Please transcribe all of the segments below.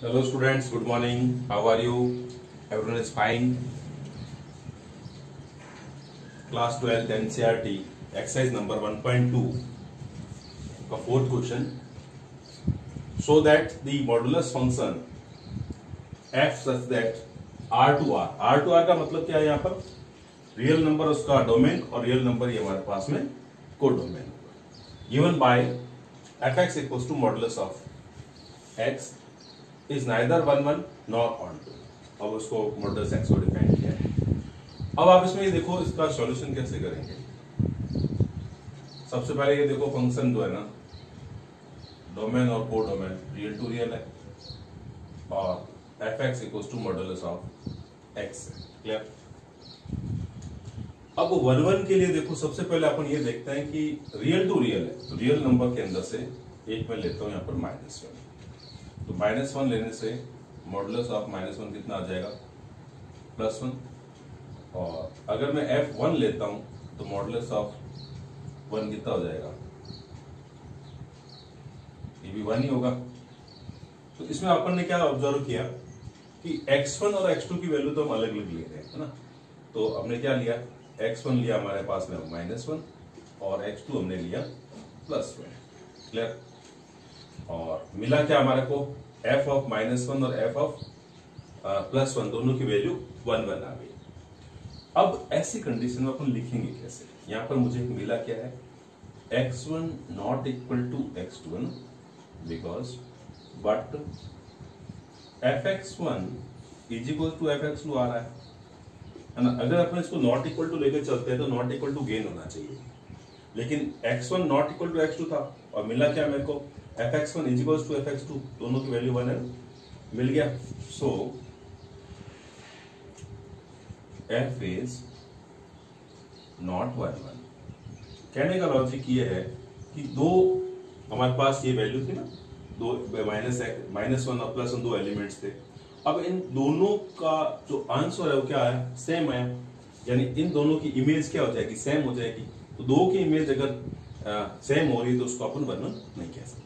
Hello students, good morning. How are you? Everyone is fine. Class 12th NCERT exercise number 1.2 का fourth question. Show that the modulus function f such that r to r का मतलब क्या है यहाँ पर? Real number उसका domain और real number ये हमारे पास में codomain given by fx equals to modulus of x is neither 1 nor onto 2। अब उसको मॉडुलस x को डिफाइन किया है। अब आप इसमें ये देखो इसका सॉल्यूशन कैसे करेंगे। सबसे पहले ये देखो फंक्शन जो है ना डोमेन और को डोमेन रियल टू रियल है और fx equals to modulus of x है। क्लियर। अब 1 के लिए देखो सबसे पहले अपन ये देखते हैं कि रियल टू रियल है तो रियल नंबर के अंदर से एक मैं लेता हूं यहाँ पर -1 तो -1 लेने से मॉडुलस ऑफ -1 कितना आ जाएगा +1 और अगर मैं f1 लेता हूं तो मॉडुलस ऑफ 1 कितना हो जाएगा ये भी 1 ही होगा। तो इसमें अपन ने क्या ऑब्जर्व किया कि x1 और x2 की वैल्यू तो हम अलग अलग ले रहे हैं है ना। तो हमने क्या लिया x1 लिया हमारे पास में -1 और x2 हमने लिया +1। क्लियर। और मिला क्या हमारे को f ऑफ -1 और f ऑफ +1 दोनों की वैल्यू 1 1 आ गई। अब ऐसी कंडीशन में अपन लिखेंगे कैसे। यहां पर मुझे मिला क्या है x1 not equal to x2 because but fx1 is equal to fx2 आ रहा है ना। अगर अपन इसको नॉट इक्वल टू लेकर चलते हैं तो नॉट इक्वल टू गेन होना चाहिए, लेकिन x1 not equal to x2 था और मिला क्या मेरे को fx1 is equal to fx2 दोनों की वैल्यू 1 है मिल गया। सो f इज नॉट 1 1। कहने का लॉजिक ये है कि दो हमारे पास ये वैल्यू थी ना दो -1 और +1 दो एलिमेंट्स थे। अब इन दोनों का जो आंसर है वो क्या है सेम है, यानी इन दोनों की इमेज क्या हो जाएगी सेम हो जाएगी। तो दो की इमेज अगर सेम हो रही है तो उसको अपन 1 1 नहीं कह सकते।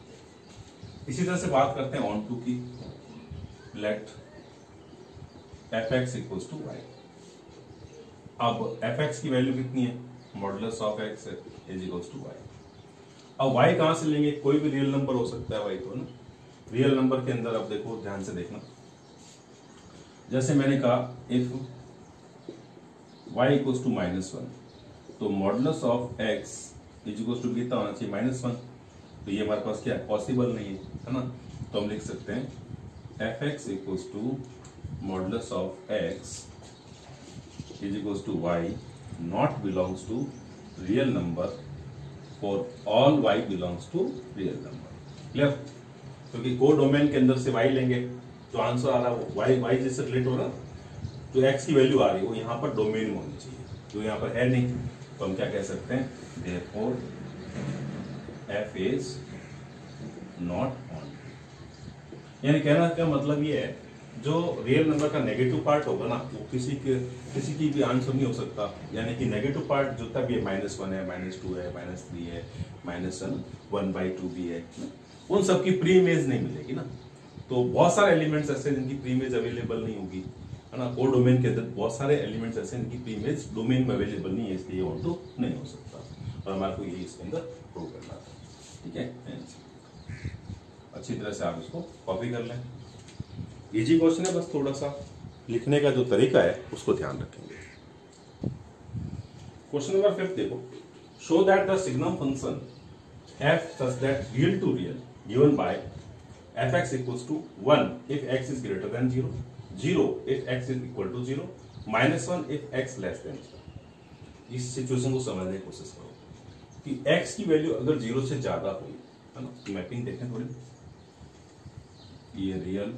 इसी तरह से बात करते हैं ऑन टू की। Let fx equals to y। अब fx की वैल्यू कितनी है modulus of x is equals to y। अब y कहां से लेंगे, कोई भी रियल नंबर हो सकता है y तो ना। रियल नंबर के अंदर अब देखो ध्यान से देखना, जैसे मैंने कहा इफ y इक्वल्स टू -1 तो modulus of x is equals to कितना होना चाहिए -1। तो ये हमारे पास क्या है पॉसिबल नहीं है ना। तो हम लिख सकते हैं fx equals to modulus of x is equals to y not belongs to real number for all y belongs to real number. Clear. क्योंकि को डोमेन के अंदर से y लेंगे तो आंसर आ रहा है y जैसे रिलेट हो रहा तो x की वैल्यू आ रही है वो यहाँ पर डोमेन में होनी चाहिए जो यहाँ पर है नहीं। तो हम क्या कह सकते हैं therefore f is not on। यानी कहना का मतलब ये है जो रियल नंबर का नेगेटिव पार्ट होगा ना वो किसी की भी आंसर नहीं हो सकता। यानी कि नेगेटिव पार्ट जो तब ये -1 है -2 है -3 है -1/2 भी है उन सब की प्री इमेज नहीं मिलेगी ना। तो बहुत सारे एलिमेंट्स ऐसे जिनकी प्री इमेज अवेलेबल नहीं होगी है ना। को डोमेन के अंदर बहुत सारे एलिमेंट्स ऐसे जिनकी प्री इमेज डोमेन में अवेलेबल नहीं है, इसलिए ऑन टू नहीं हो सकता और हमारे को ये इसके अंदर प्रूव करना था। ठीक है, अच्छी तरह से आप इसको कॉपी कर लें। इजी क्वेश्चन है, बस थोड़ा सा लिखने का जो तरीका है उसको ध्यान रखेंगे। क्वेश्चन नंबर 5 देखो। Show that the signum function f such that real to real given by fx equals to 1 if x is greater than 0, 0 if x is equal to 0, -1 if x less than 0। इस situation को समझने की कोशिश करो कि x की value अगर 0 से ज्यादा हुई है ना। मैपिंग देखें थोड़ी, ये रियल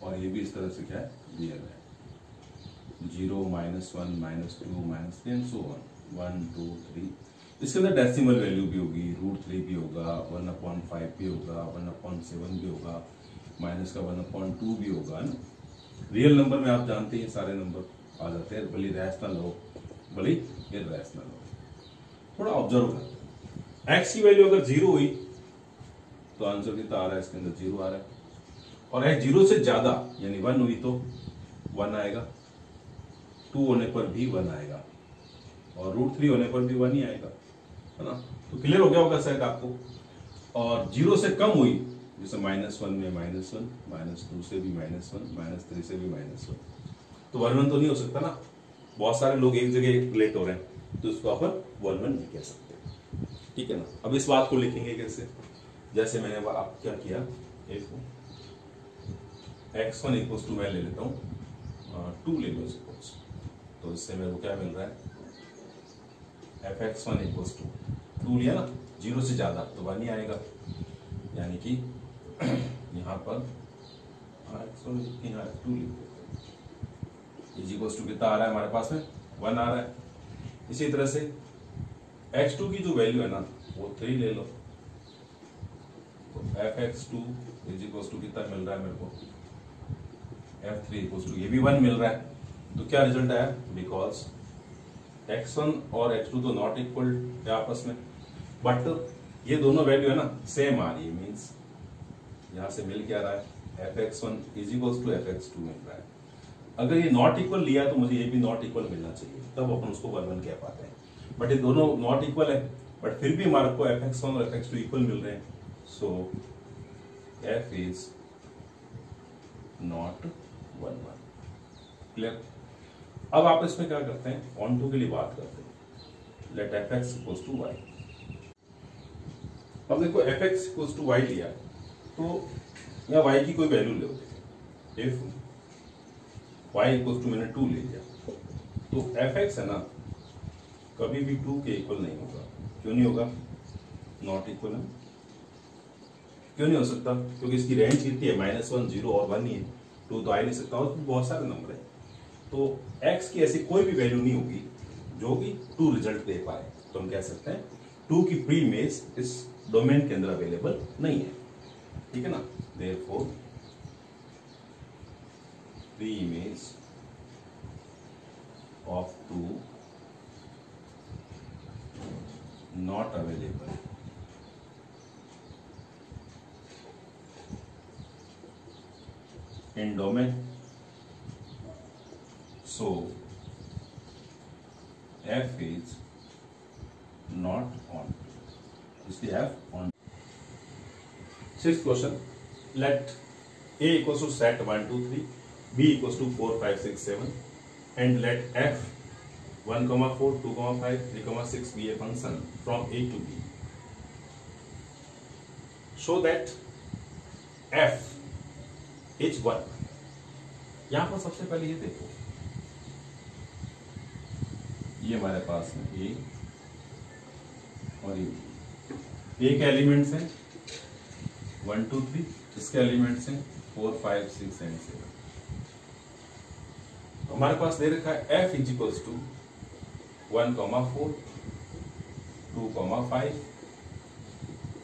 और ये भी इस तरह से क्या है रियल है। 0 -1 -2 -3 एंड सो ऑन 1 2 3। इसके अंदर डेसिमल वैल्यू भी होगी, √3 भी होगा, 1/5 भी होगा, 1/7 भी होगा, माइनस का 1/2 भी होगा ना। रियल नंबर में आप जानते हैं सारे नंबर आ जाते हैं, भले रैशनल हो भले इरैशनल हो। थोड़ा ऑब्जर्व कर, एक्स की वैल्यू अगर 0 हुई तो आंसर कितना आ रहा है इसके अंदर 0 आ रहा है। और x 0 से ज्यादा यानी 1 हुई तो 1 आएगा, 2 होने पर भी 1 आएगा और √3 होने पर भी 1 ही आएगा, है ना। तो क्लियर हो गया होगा शायद आपको। और 0 से कम हुई जैसे -1 में -1, -2 से भी -1, -3 से भी -1, तो 1 1 तो नहीं हो सकता ना, बहुत सारे लोग एक जगह रिलेट हो रहे हैं, तो इसको अपन 1 1 नहीं कह सकते, ठीक है ना। अब इस बात को लिखेंगे कैसे, जैसे मैंने आप क्या किया, x1 इक्वल्स टू मैं ले लेता हूँ 2 ले लो सपोज, तो इससे मेरे को क्या मिल रहा है, fx1 इक्वल्स टू 2 लिया ना, 0 से ज्यादा तो 1 ही आएगा, यानी कि यहाँ पर यहाँ 2 लिख देते, इज इक्वल्स टू कितना आ रहा है हमारे पास में, 1 आ रहा है। इसी तरह से x2 की जो वैल्यू है ना वो 3 ले लो, तो fx2 इज इक्वल्स टू कितना मिल रहा है मेरे को, f3 इक्वल्स टू ये भी 1 मिल रहा है। तो क्या रिजल्ट आया, बिकॉज x1 और x2 तो नॉट इक्वल है आपस में, बट ये दोनों वैल्यू है ना सेम आ रही है, मीन्स यहां से मिल क्या रहा है, fx1 is equals to fx2 मिल रहा है। अगर ये नॉट इक्वल लिया तो मुझे ये भी नॉट इक्वल मिलना चाहिए, तब अपन उसको 1 1 कह पाते हैं, बट ये दोनों नॉट इक्वल है, बट फिर भी हमारे को fx1 और fx2 इक्वल मिल रहे हैं, सो f इज नॉट 1 1। क्लियर। अब आप इसमें क्या करते हैं, ऑन टू के लिए बात करते हैं, let fx equals to y। अब देखो fx इक्वल्स टू y लिया, तो यहाँ y की कोई वैल्यू लो, इफ y इक्वल्स टू मैंने 2 ले लिया, तो fx है ना कभी भी 2 के इक्वल नहीं होगा। क्यों नहीं होगा, नॉट इक्वल है। क्यों नहीं हो सकता, क्योंकि इसकी रेंज कितनी है, -1 0 और 1 ही है, 2 तो आ ही नहीं सकता, और बहुत सारे नंबर है, तो x की ऐसी कोई भी वैल्यू नहीं होगी जो कि 2 रिजल्ट दे पाए, तो हम कह सकते हैं 2 की प्री इमेज इस डोमेन के अंदर अवेलेबल नहीं है, ठीक है ना। Therefore pre image of 2 not available in domain, so f is not on, इसलिए f on। 6th question, let a equals to set 1 2 3, b equals to 4 5 6 7, and let f 1 4 2 5 3 6 be a function from a to b, show that f is 1। यहां पर सबसे पहले ये देखो, ये हमारे पास में ए और ए के एलिमेंट्स हैं 1 2 3, इसके एलिमेंट्स हैं 4 5 6 एंड 7। तो हमारे पास दे रखा है f is equals to 1 4 2 5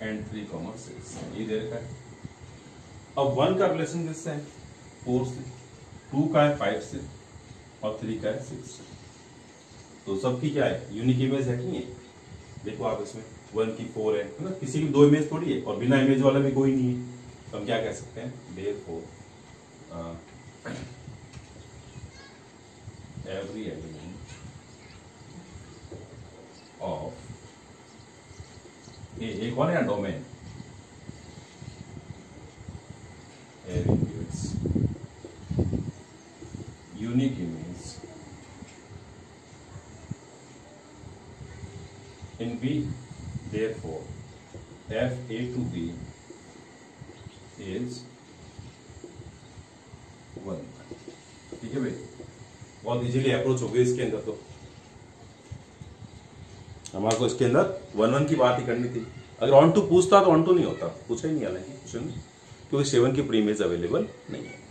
and 3 6, ये दे रखा है। अब 1 का रिलेशन किससे है, 4 से, 2 का है 5 से, और 3 का है 6 से, तो सबकी क्या है, यूनिक इमेज है कि नहीं है। देखो आप इसमें 1 की 4 है ना, किसी की 2 इमेज थोड़ी है, और बिना इमेज वाला भी कोई नहीं है, तो हम क्या कह सकते हैं, देयरफॉर एवरी एलिमेंट ऑफ ए कौन है, domain gives unique image in B, therefore f a to b is 1। ठीक है भाई, बहुत इजीली अप्रोच हो गई इसके अंदर, तो हमारे को इसके अंदर 1 1 की बात ही करनी थी। अगर ऑन टू पूछता तो ऑन टू नहीं होता, पूछा ही नहीं, हालांकि क्वेश्चन क्योंकि 7 की प्री इमेज अवेलेबल नहीं है।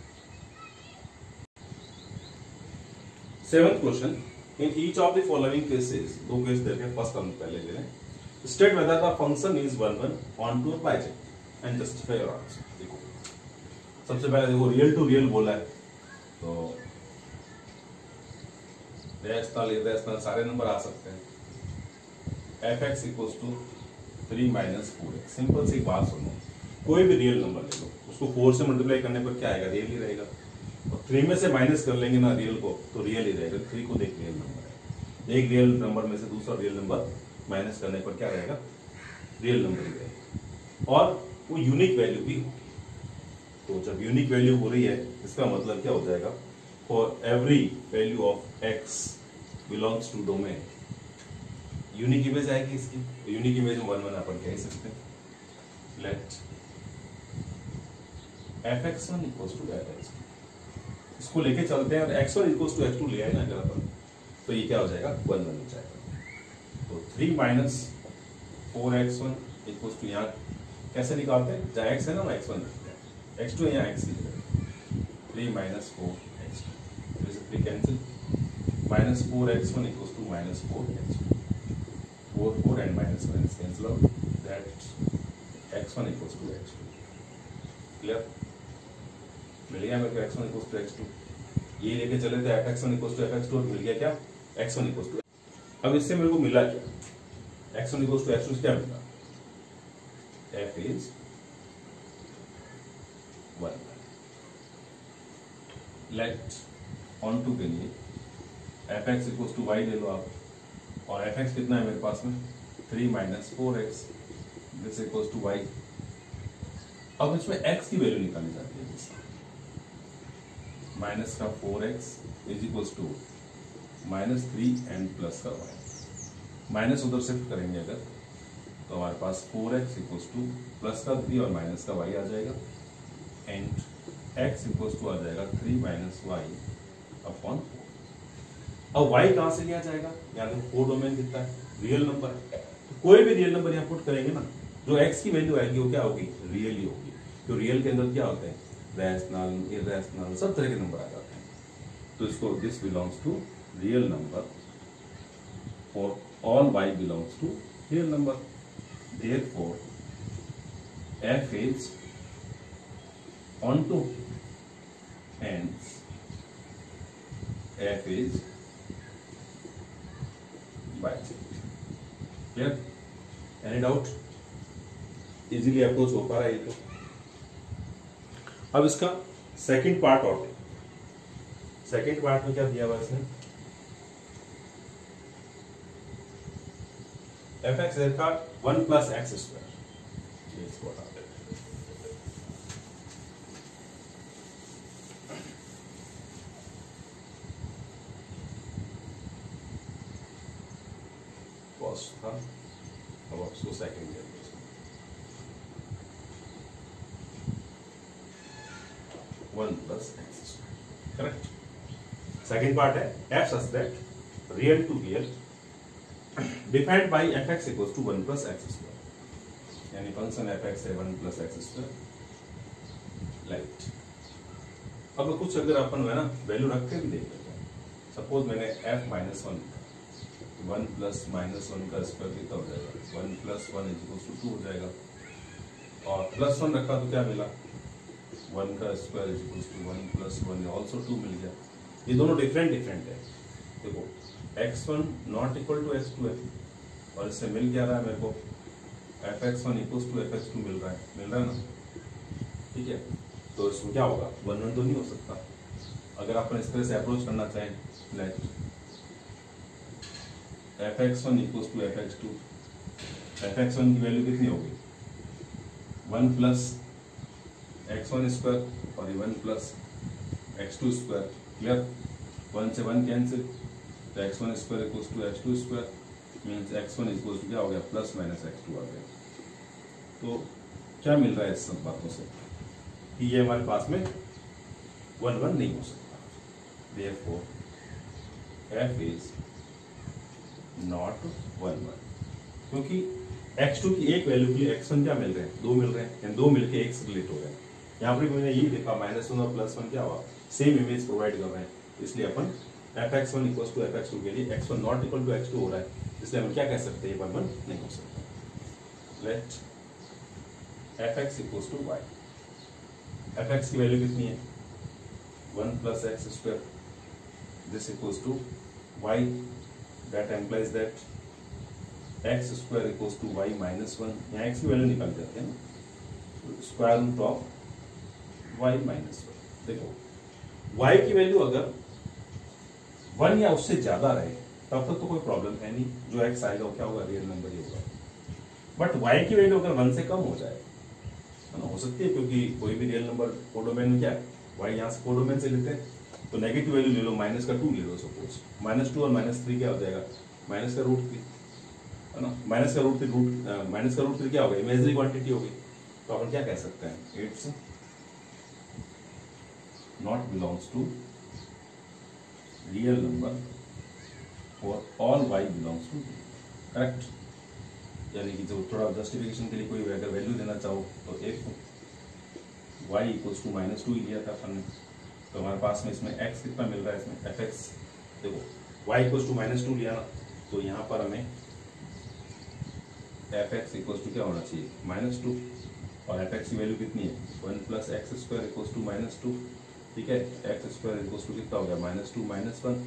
7th question, in each of the following cases, 2 case दे रखे, फर्स्ट हम पहले ले लें, state whether the function is 1 1 onto bijective and justify your answer. देखो सबसे पहले देखो रियल टू रियल बोला है, तो रैशनल इरेशनल सारे नंबर आ सकते हैं। fx equals to 3 - 4x, simple सी बात सुनो, कोई भी रियल नंबर ले लो, उसको इसको 4 से मल्टीप्लाई करने पर क्या आएगा, रियल ही रहेगा। और 3 में से माइनस कर लेंगे ना रियल को तो रियल ही रहेगा। 3 को देख रियल नंबर है, एक रियल नंबर में से दूसरा रियल नंबर माइनस करने पर क्या रहेगा, रियल नंबर ही रहेगा। और वो यूनिक वैल्यू भी होगी। तो जब यूनिक वैल्यू हो रही है इसका मतलब क्या हो जाएगा, for every value of x belongs to domain, unique image आएगी इसकी। तो यूनिक इमेज में 1 1 अपन कह सकते हैं। Late fx1 equals to fx2, इसको लेके चलते हैं और x1 इक्वल्स टू x2 ले आए ना अगर अपन, तो ये क्या हो जाएगा, 1 1 हो जाएगा। तो 3 माइनस 4x1 इक्वल्स टू, यहाँ कैसे निकालते हैं, जहाँ x है ना वहाँ x1 रखते हैं, x2 यहाँ x की जगह 3 minus 4x2, 3 cancel, minus 4x1 equals to minus 4x2, 4 4 and minus minus cancel out, that x1 equals to x2। Clear, मिल गया मेरे को x1 इक्वल्स टू x2। ये लेके चले थे fx1 इक्वल्स टू fx2 और मिल गया क्या, x1 इक्वल्स टू। अब इससे मेरे को मिला क्या, x1 इक्वल्स टू x2 क्या मिला, f is 1। Let onto के लिए fx इक्वल्स टू y ले लो आप, और fx कितना है मेरे पास में, 3 minus 4x, this equals to y। अब इसमें x की वैल्यू निकाली जाती है, माइनस का 4x is equals to minus 3 and plus का y। माइनस उधर शिफ्ट करेंगे अगर तो हमारे पास 4x इक्वल्स टू प्लस का 3 और माइनस का y आ जाएगा, एंड x इक्वल्स टू आ जाएगा 3 माइनस y अपॉन 4। अब y कहां से लिया जाएगा, यहाँ देखो 4 डोमेन कितना है, रियल नंबर है, तो कोई भी रियल नंबर यहाँ पुट करेंगे ना, जो x की वैल्यू आएगी वो क्या होगी, रियल ही होगी। तो रियल के अंदर क्या होते हैं, रैशनल, इरैशनल, सब तरह के नंबर आ जाते हैं। तो इसको this belongs to real number for all y belongs to real number, therefore f इज onto, hence f is bisect। Clear, any doubt, easily approach हो पा रहा है ये तो। अब इसका सेकंड पार्ट और सेकंड पार्ट में क्या दिया हुआ इसने, fx का 1 प्लस एक्स स्क्वायर, इसको हटाते हैं। फर्स्ट था, अब उसको सेकंड दिया 1 plus x square, correct. Second part है f such that real to real defined by fx equals to 1 plus x square, यानी फंक्शन fx है 1 plus x square। लाइट, अब कुछ अगर अपन है ना वैल्यू रख के भी देख लेते हैं, सपोज मैंने f माइनस 1 प्लस माइनस 1 का स्क्वायर कितना हो जाएगा, 1 प्लस 1 इक्वल्स टू 2 हो जाएगा, और प्लस 1 रखा तो क्या मिला, 1 का square is equals to 1 plus 1 also 2 मिल गया। ये दोनों डिफरेंट डिफरेंट है, देखो x1 not equal to x2 है, और इससे मिल क्या रहा है मेरे को, fx1 इक्वल्स टू fx2 मिल रहा है ना, ठीक है। तो इसमें क्या होगा, 1 1 तो नहीं हो सकता। अगर अपन इस तरह से अप्रोच करना चाहें, late fx1 equals to fx2, fx1 की वैल्यू कितनी होगी, 1 प्लस x1 स्क्वायर और 1 प्लस x2 स्क्वायर। क्लियर, 1 से 1 कैंसिल, तो x1 square equals to x2 square, means x1 equals to क्या हो गया, प्लस माइनस x2 आ गया। तो क्या मिल रहा है इस सब बातों से कि ये हमारे पास में 1 1 नहीं हो सकता, therefore f is not 1 1, क्योंकि x2 की एक वैल्यू के लिए x1 क्या मिल रहे हैं, 2 मिल रहे हैं, यानी 2 मिलके 1 से रिलेट हो रहे हैं। यहाँ पर मैंने ये देखा -1 और +1 क्या हुआ, सेम इमेज प्रोवाइड कर रहे हैं, इसलिए अपन fx1 इक्वल्स टू fx2 के लिए x1 not equal to x2 हो रहा है, इसलिए हम क्या कह सकते हैं, 1 1 नहीं हो सकता। Let fx equals to y, fx की वैल्यू कितनी है, 1 plus x square, this equals to y, that implies that x square equals to y minus 1, यहाँ x की वैल्यू निकाल जाते हैं ना, square root of y minus 1। देखो y की वैल्यू अगर 1 या उससे ज्यादा रहे तब तक तो कोई प्रॉब्लम है नहीं, जो x आएगा वो क्या होगा, रियल नंबर ही होगा। बट y की वैल्यू अगर 1 से कम हो जाए, है ना, हो सकती है क्योंकि कोई भी रियल नंबर कोडोमेन में क्या है, y यहाँ से कोडोमेन से लेते हैं, तो नेगेटिव वैल्यू ले लो, -2 ले लो सपोज, -2 और -3 क्या हो जाएगा, -√3, है ना, -√3 क्या हो गया, इमेजिनरी क्वांटिटी हो गई। तो अपन क्या कह सकते हैं, it's not belongs to real number for all y belongs to, correct. यानी कि जो थोड़ा जस्टिफिकेशन के लिए कोई अगर वैल्यू देना चाहो तो इफ y इक्वल्स टू -2 लिया था अपन ने, तो हमारे पास में इसमें x कितना मिल रहा है, इसमें fx, देखो y इक्वल्स टू -2 लिया ना, तो यहाँ पर हमें fx इक्वल्स टू क्या होना चाहिए, -2, और fx की वैल्यू कितनी है, 1 + x² इक्वल्स टू -2, ठीक है, x² इक्वल्स टू कितना हो गया, -2 - 1,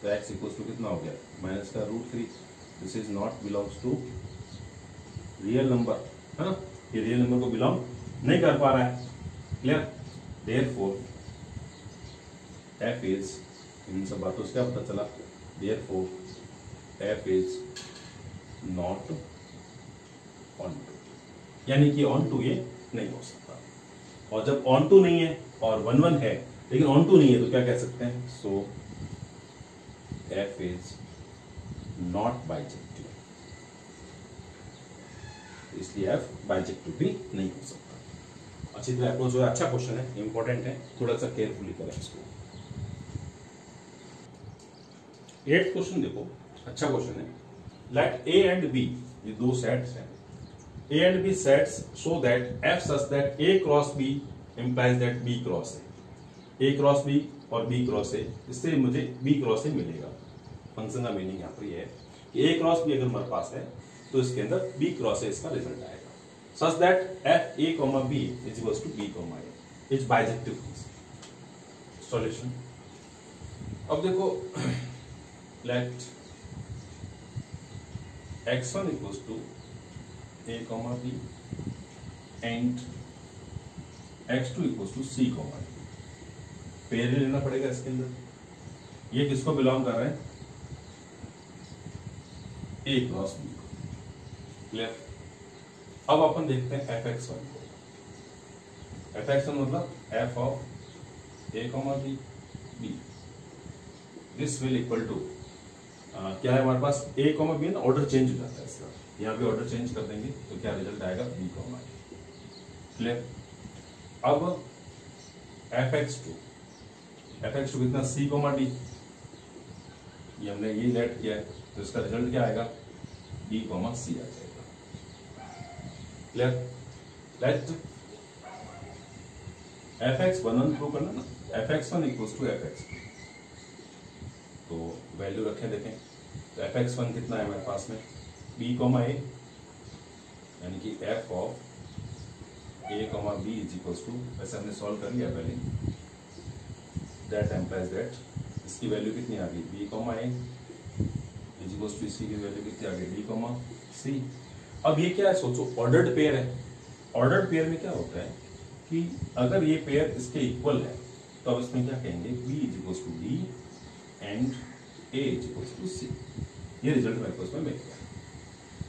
तो x इक्वल्स टू कितना हो गया, -√3। This is not belongs to real number, है ना, ये रियल नंबर को बिलोंग नहीं कर पा रहा है, क्लियर। देयरफॉर f इज, इन सब बातों से क्या पता चला, therefore f is not onto, यानी कि ऑन टू ये नहीं हो सकता। और जब ऑन टू नहीं है और 1 1 है लेकिन ऑन टू नहीं है, तो क्या कह सकते हैं, सो f इज नॉट बाइजेक्टिव, इसलिए f बाइजेक्टिव भी नहीं हो सकता। अच्छी तरह अप्रोच जो है, अच्छा क्वेश्चन है, इंपॉर्टेंट है, थोड़ा सा केयरफुली करें इसको। 8th क्वेश्चन देखो, अच्छा क्वेश्चन है। लेट a एंड b, ये दो सेट्स हैं, a and b sets so that f such that a cross b implies that b cross a cross b और b क्रॉस a, इससे मुझे b क्रॉस a मिलेगा। Function का meaning यहाँ पर ये है कि a क्रॉस b अगर हमारे पास है तो इसके अंदर b क्रॉस a इसका रिजल्ट आएगा, such that f a, b is equals to b, a is bijective function. Solution, अब देखो, let x1 equals to a, b and x2 equals to c, d, pair ही लेना पड़ेगा इसके अंदर। ये किसको बिलोंग कर रहे हैं, a क्रॉस b को, क्लियर। अब अपन देखते हैं fx1 को। fx1 मतलब f of a, b, this will equal to क्या है हमारे पास, a, b ना, ऑर्डर चेंज हो जाता है इसका, यहाँ पे ऑर्डर चेंज कर देंगे तो क्या रिजल्ट आएगा, b, क्लियर। अब fx2 कितना, c, d, ये हमने ये लेट किया है, तो इसका रिजल्ट क्या आएगा, b, c आ जाएगा, क्लियर। लेट fx1 प्रूव करना ना, fx1 इक्वल्स टू fx2, तो वैल्यू रखें, देखें, तो fx1 कितना है हमारे पास में, b, a, यानी कि f of a, b is equals to, वैसे हमने सॉल्व कर लिया पहले, दैट एम्प्लाइज दैट, इसकी वैल्यू कितनी आ गई, b, a is equals to, इसकी वैल्यू कितनी आ गई, b, c। अब ये क्या है, सोचो, ऑर्डर्ड पेयर है। ऑर्डर्ड पेयर में क्या होता है कि अगर ये पेयर इसके इक्वल है तो अब इसमें क्या कहेंगे, b is equals to d and a is equals to c। ये रिजल्ट मेरे को इसमें मिल गया।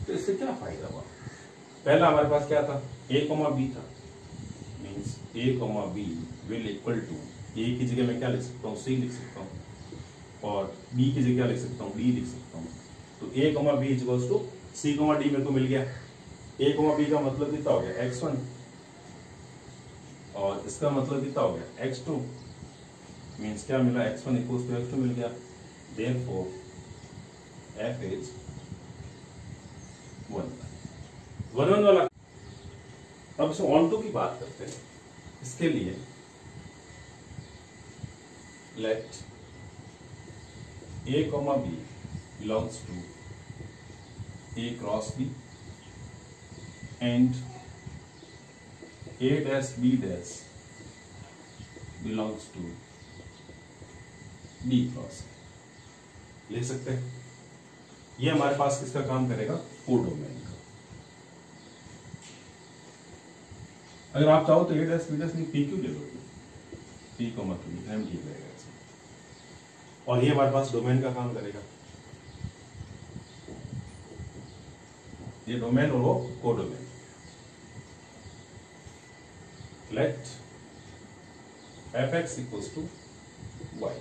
तो इससे क्या फायदा हुआ, पहला हमारे पास क्या था, a, b था, means a, b will equal to, a की जगह मैं क्या लिख सकता हूँ, c लिख सकता हूँ, और b की जगह क्या लिख सकता हूँ, d लिख सकता हूँ। तो a, b is equals to c, d मेरे को मिल गया। a, b का मतलब कितना हो गया, x1, और इसका मतलब कितना हो गया, x2, मींस क्या मिला, x1 इक्वल्स टू x2 मिल गया। देयरफॉर f इज 1 वाला। अब इसे ऑन टू की बात करते हैं, इसके लिए let a, b belongs to a cross b and a dash b dash belongs to b cross, ले सकते हैं। ये हमारे पास किसका काम करेगा, कोडोमेन का। अगर आप चाहो तो a dash b dash नहीं, p क्यों ले लो, P, Q लिखने में ठीक रहेगा इसमें। और ये हमारे पास डोमेन का काम करेगा, ये डोमेन और वो codomain. Let fx equals to y,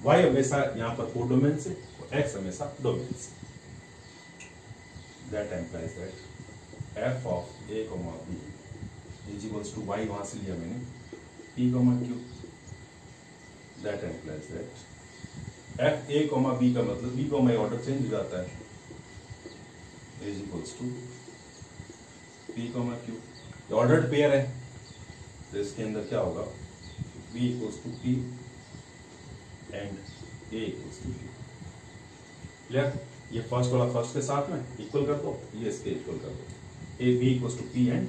y हमेशा यहां पर कोडोमेन से और x हमेशा डोमेन से। That implies that f of a, b is equals to y, वहां से लिया मैंने p, q। That implies that f a, b का मतलब b, ऑर्डर चेंज हो जाता है, is equals to p, q। Ordered pair है तो इसके अंदर क्या होगा, b equals to p and a equals to q। Clear? ये फर्स्ट वाला फर्स्ट के साथ में इक्वल कर दो, ये इसके इक्वल कर दो, a b equals to p and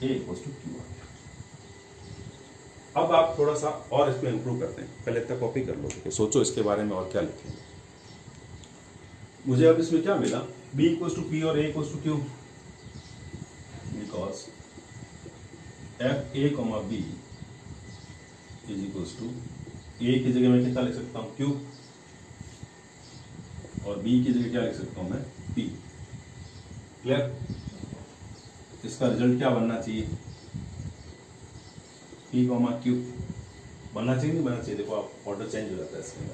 a equals to q आ गया। अब आप थोड़ा सा और इसको इंप्रूव करते हैं, पहले तक कॉपी कर लो, तो सोचो इसके बारे में और क्या लिखेंगे। मुझे अब इसमें क्या मिला, b इक्वल्स टू p और a equals to q, because f a, b is equals to a की जगह मैं कितना लिख सकता हूं, q, और b की जगह क्या लिख सकता हूं मैं, p। क्लियर? इसका रिजल्ट क्या बनना चाहिए, p, q बनना चाहिए, नहीं बनना चाहिए? देखो आप ऑर्डर चेंज हो जाता है इसमें।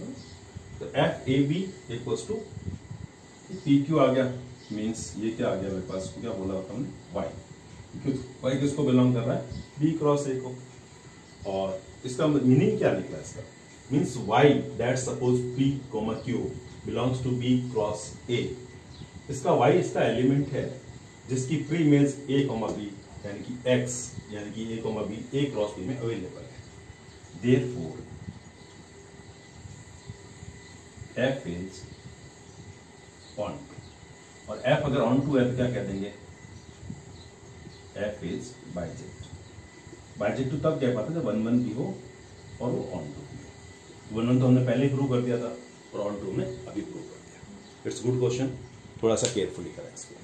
तो f a b equals to p q आ गया, मीन्स ये क्या आ गया मेरे पास, क्या बोला था हमने, y। y किसको बिलोंग कर रहा है, b क्रॉस a को। और इसका मीनिंग क्या निकला इसका, means y that suppose p, q belongs to b cross a। इसका y इसका एलिमेंट है जिसकी प्री इमेज a, b यानी कि x, यानी कि a, b a cross b में अवेलेबल है। Therefore f is onto, और f अगर ऑन टू है तो क्या कह देंगे, f इज बाइजेक्ट। बाइजेक्ट तो तब कह पाते जब 1-1 भी हो और वो ऑन टू भी हो। 1-1 तो हमने पहले ही प्रूव कर दिया था और ऑन टू में अभी प्रूव कर दिया। इट्स गुड क्वेश्चन, थोड़ा सा केयरफुली करें इसको।